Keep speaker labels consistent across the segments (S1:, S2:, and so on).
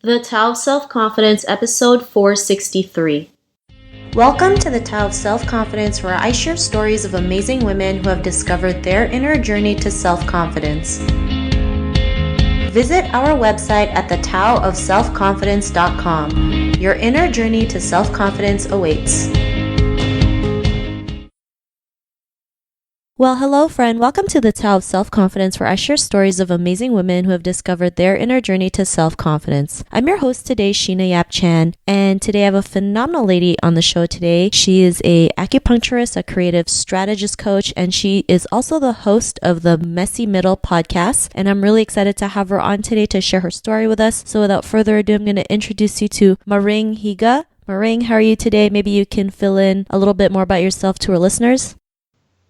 S1: The Tao of Self-Confidence, episode 463. Welcome to the Tao of Self-Confidence, where I share stories of amazing women who have discovered their inner journey to self-confidence. Visit our website at thetaoofselfconfidence.com. Your inner journey to self-confidence awaits. Well, hello, friend. Welcome to the Tao of Self-Confidence, where I share stories of amazing women who have discovered their inner journey to self-confidence. I'm your host today, Sheena Yap Chan, and today I have a phenomenal lady on the show today. She is a acupuncturist, a creative strategist coach, and she is also the host of the Messy Middle podcast, and I'm really excited to have her on today to share her story with us. So without further ado, I'm going to introduce you to Maring Higa. Maring, how are you today? Maybe you can fill in a little bit more about yourself to our listeners.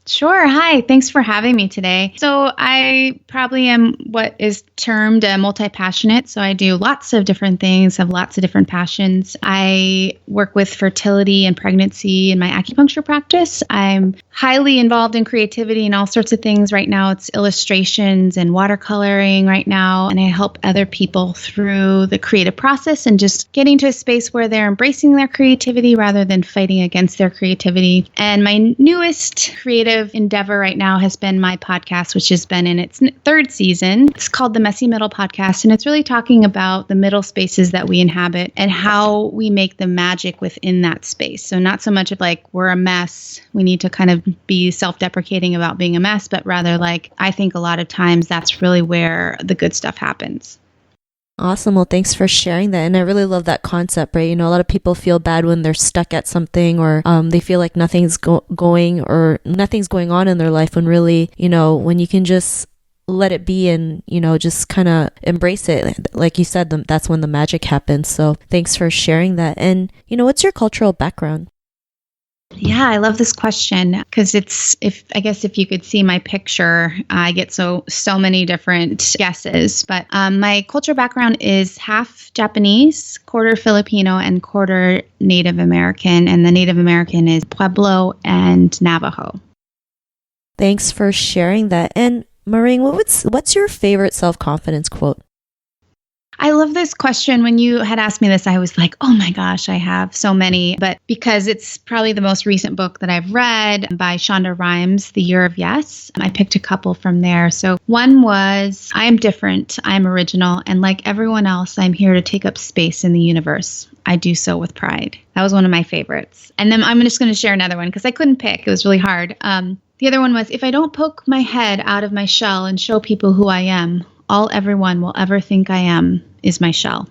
S2: Sure. Hi. Thanks for having me today. So I probably am what is termed a multi-passionate. So I do lots of different things, have lots of different passions. I work with fertility and pregnancy in my acupuncture practice. I'm highly involved in creativity and all sorts of things. Right now, it's illustrations and watercoloring right now. And I help other people through the creative process and just getting to a space where they're embracing their creativity rather than fighting against their creativity. And my newest creative endeavor right now has been my podcast, which has been in its third season. It's called the Messy Middle podcast, and it's really talking about the middle spaces that we inhabit and how we make the magic within that space. So not so much of like we're a mess, we need to kind of be self-deprecating about being a mess, but rather like I think a lot of times that's really where the good stuff happens.
S1: Awesome. Well, thanks for sharing that. And I really love that concept, right? You know, a lot of people feel bad when they're stuck at something or they feel like nothing's going on in their life when really, you know, when you can just let it be and, you know, just kind of embrace it. Like you said, that's when the magic happens. So thanks for sharing that. And, you know, what's your cultural background?
S2: Yeah, I love this question because if you could see my picture, I get so many different guesses. But my cultural background is half Japanese, quarter Filipino, and quarter Native American. And the Native American is Pueblo and Navajo.
S1: Thanks for sharing that. And Maring, what's your favorite self-confidence quote?
S2: I love this question. When you had asked me this, I was like, oh my gosh, I have so many. But because it's probably the most recent book that I've read by Shonda Rhimes, The Year of Yes, I picked a couple from there. So one was, I am different, I'm original, and like everyone else, I'm here to take up space in the universe. I do so with pride. That was one of my favorites. And then I'm just going to share another one because I couldn't pick. It was really hard. The other one was, if I don't poke my head out of my shell and show people who I am, all everyone will ever think I am is my shell.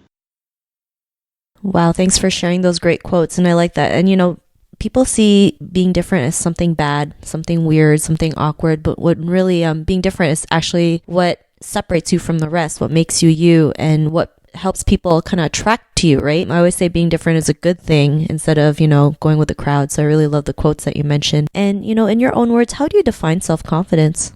S1: Wow, thanks for sharing those great quotes. And I like that. And, you know, people see being different as something bad, something weird, something awkward. But what really being different is actually what separates you from the rest, what makes you you, and what helps people kind of attract to you, right? I always say being different is a good thing instead of, you know, going with the crowd. So I really love the quotes that you mentioned. And, you know, in your own words, how do you define self-confidence?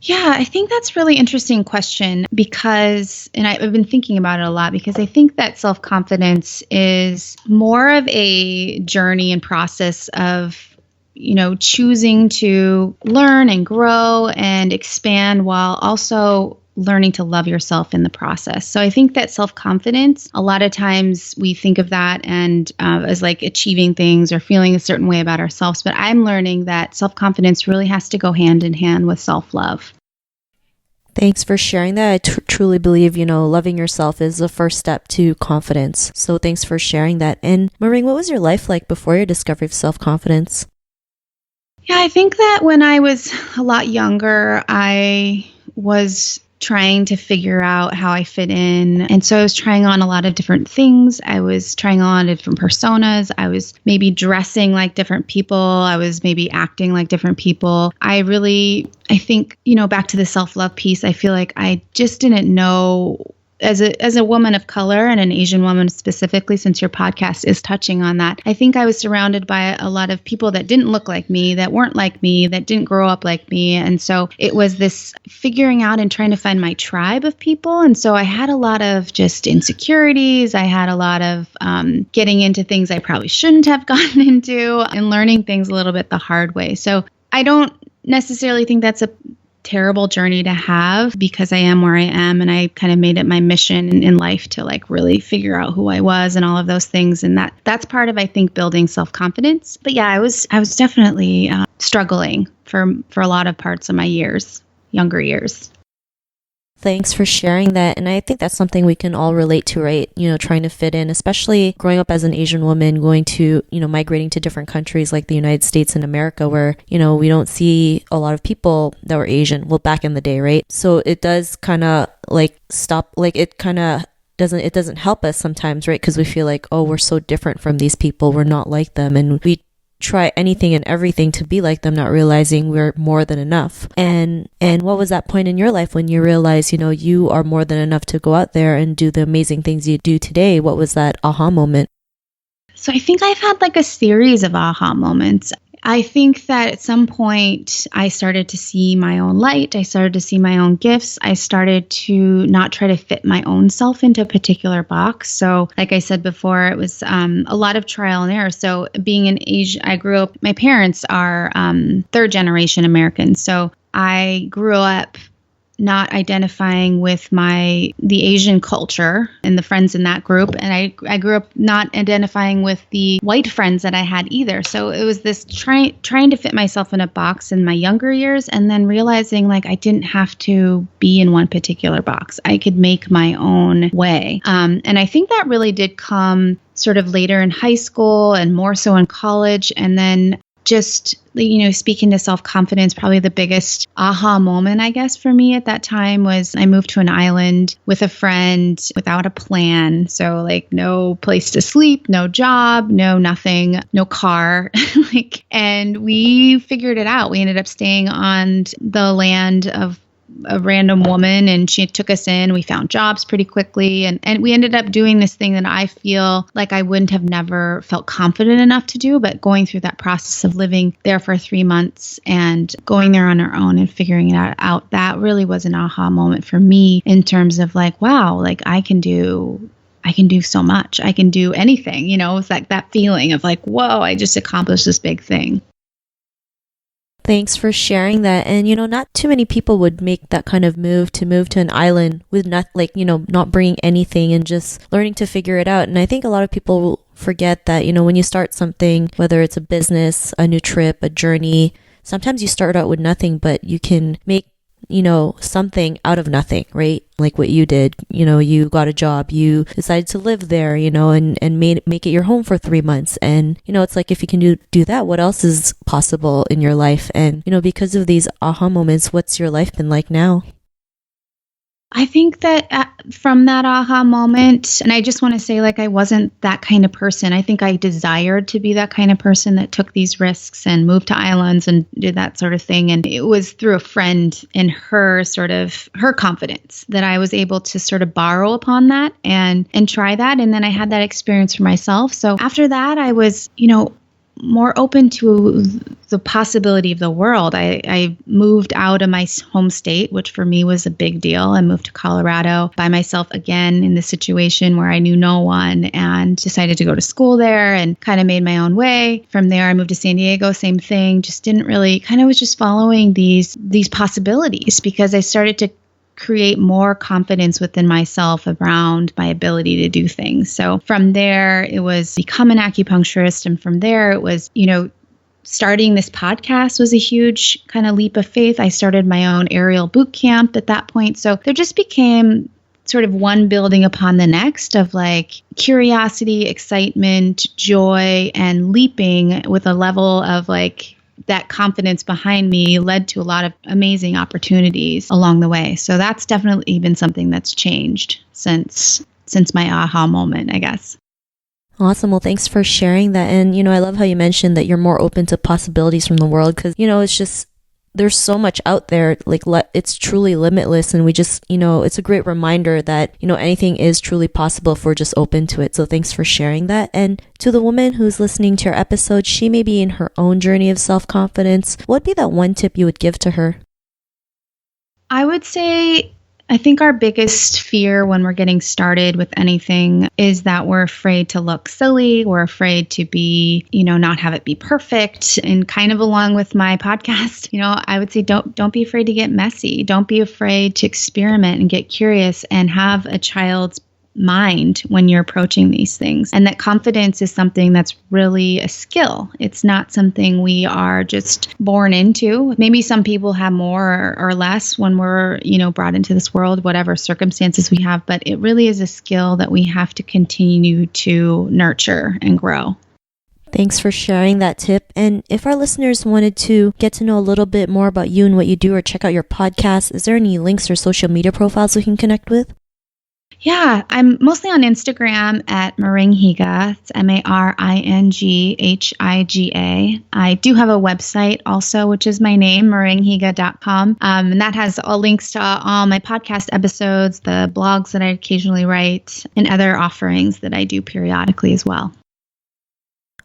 S2: Yeah, I think that's a really interesting question because, and I've been thinking about it a lot because I think that self-confidence is more of a journey and process of, you know, choosing to learn and grow and expand while also learning to love yourself in the process. So I think that self-confidence, a lot of times we think of that and as like achieving things or feeling a certain way about ourselves. But I'm learning that self-confidence really has to go hand in hand with self-love.
S1: Thanks for sharing that. I truly believe, you know, loving yourself is the first step to confidence. So thanks for sharing that. And Maring, what was your life like before your discovery of self-confidence?
S2: Yeah, I think that when I was a lot younger, I was trying to figure out how I fit in. And so I was trying on a lot of different things. I was trying on different personas. I was maybe dressing like different people. I was maybe acting like different people. I think, you know, back to the self-love piece, I feel like I just didn't know as a woman of color and an Asian woman specifically, since your podcast is touching on that, I think I was surrounded by a lot of people that didn't look like me, that weren't like me, that didn't grow up like me. And so it was this figuring out and trying to find my tribe of people. And so I had a lot of just insecurities. I had a lot of getting into things I probably shouldn't have gotten into and learning things a little bit the hard way. So I don't necessarily think that's a terrible journey to have because I am where I am. And I kind of made it my mission in life to like really figure out who I was and all of those things. And that's part of, I think, building self-confidence. But yeah, I was definitely struggling for a lot of parts of my younger years.
S1: Thanks for sharing that. And I think that's something we can all relate to, right? Trying to fit in, especially growing up as an Asian woman, going to, migrating to different countries like the United States and America where, we don't see a lot of people that were Asian. Well, back in the day, right? So it does kind of it doesn't help us sometimes, right? Because we feel like, oh, we're so different from these people. We're not like them. And we try anything and everything to be like them, not realizing we're more than enough. And what was that point in your life when you realized, you are more than enough to go out there and do the amazing things you do today? What was that aha moment?
S2: So I think I've had like a series of aha moments. I think that at some point I started to see my own light. I started to see my own gifts. I started to not try to fit my own self into a particular box. So like I said before, it was a lot of trial and error. So being an Asian, I grew up, my parents are third generation Americans. So I grew up not identifying with the Asian culture and the friends in that group. And I grew up not identifying with the white friends that I had either. So it was this trying to fit myself in a box in my younger years and then realizing like I didn't have to be in one particular box. I could make my own way. And I think that really did come sort of later in high school and more so in college. And then just, speaking to self-confidence, probably the biggest aha moment, I guess, for me at that time was I moved to an island with a friend without a plan. So like no place to sleep, no job, no nothing, no car. And we figured it out. We ended up staying on the land of a random woman and she took us in. We found jobs pretty quickly and we ended up doing this thing that I feel like I wouldn't have never felt confident enough to do, but going through that process of living there for 3 months and going there on our own and figuring it out, that really was an aha moment for me in terms of like, wow, like I can do so much. I can do anything, it's like that feeling of like, whoa, I just accomplished this big thing.
S1: Thanks for sharing that. And, not too many people would make that kind of move to an island with not bringing anything and just learning to figure it out. And I think a lot of people will forget that, when you start something, whether it's a business, a new trip, a journey, sometimes you start out with nothing, but you can make something out of nothing, right? Like what you did, you got a job, you decided to live there, and make it your home for 3 months. And, it's like, if you can do that, what else is possible in your life? And, because of these aha moments, what's your life been like now?
S2: I think that from that aha moment, and I just want to say, like, I wasn't that kind of person. I think I desired to be that kind of person that took these risks and moved to islands and did that sort of thing. And it was through a friend and her confidence that I was able to sort of borrow upon that and try that. And then I had that experience for myself. So after that, I was, more open to the possibility of the world. I moved out of my home state, which for me was a big deal. I moved to Colorado by myself again in the situation where I knew no one and decided to go to school there and kind of made my own way. From there, I moved to San Diego, same thing, just didn't really, kind of was just following these possibilities because I started to create more confidence within myself around my ability to do things. So from there, it was become an acupuncturist. And from there, it was, starting this podcast was a huge kind of leap of faith. I started my own aerial bootcamp at that point. So there just became sort of one building upon the next of like curiosity, excitement, joy, and leaping with a level of like that confidence behind me led to a lot of amazing opportunities along the way. So that's definitely been something that's changed since my aha moment, I guess.
S1: Awesome. Well, thanks for sharing that. And, I love how you mentioned that you're more open to possibilities from the world because, it's just, there's so much out there, like it's truly limitless. And we just, it's a great reminder that, anything is truly possible if we're just open to it. So thanks for sharing that. And to the woman who's listening to your episode, she may be in her own journey of self-confidence. What would be that one tip you would give to her?
S2: I would say I think our biggest fear when we're getting started with anything is that we're afraid to look silly. We're afraid to be, not have it be perfect. And kind of along with my podcast, I would say don't be afraid to get messy. Don't be afraid to experiment and get curious and have a child's mind when you're approaching these things. And that confidence is something that's really a skill. It's not something we are just born into. Maybe some people have more or less when we're, brought into this world, whatever circumstances we have, but it really is a skill that we have to continue to nurture and grow.
S1: Thanks for sharing that tip. And if our listeners wanted to get to know a little bit more about you and what you do or check out your podcast, is there any links or social media profiles we can connect with?
S2: Yeah, I'm mostly on Instagram at Maring Higa. It's MaringHiga. I do have a website also, which is my name, maringhiga.com. And that has all links to all my podcast episodes, the blogs that I occasionally write, and other offerings that I do periodically as well.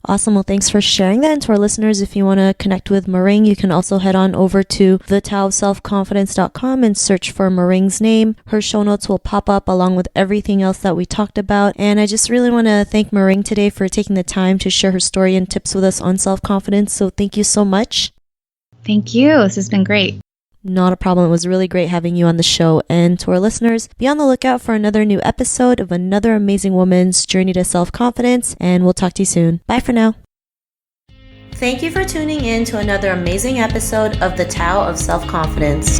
S1: Awesome. Well, thanks for sharing that. And to our listeners, if you want to connect with Maring, you can also head on over to thetaoofselfconfidence.com and search for Maring's name. Her show notes will pop up along with everything else that we talked about. And I just really want to thank Maring today for taking the time to share her story and tips with us on self-confidence. So thank you so much.
S2: Thank you. This has been great.
S1: Not a problem. It was really great having you on the show. And to our listeners, be on the lookout for another new episode of another amazing woman's journey to self-confidence. And we'll talk to you soon. Bye for now. Thank you for tuning in to another amazing episode of The Tao of Self-Confidence.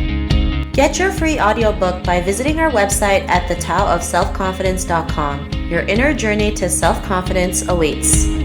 S1: Get your free audiobook by visiting our website at thetaoofselfconfidence.com. Your inner journey to self-confidence awaits.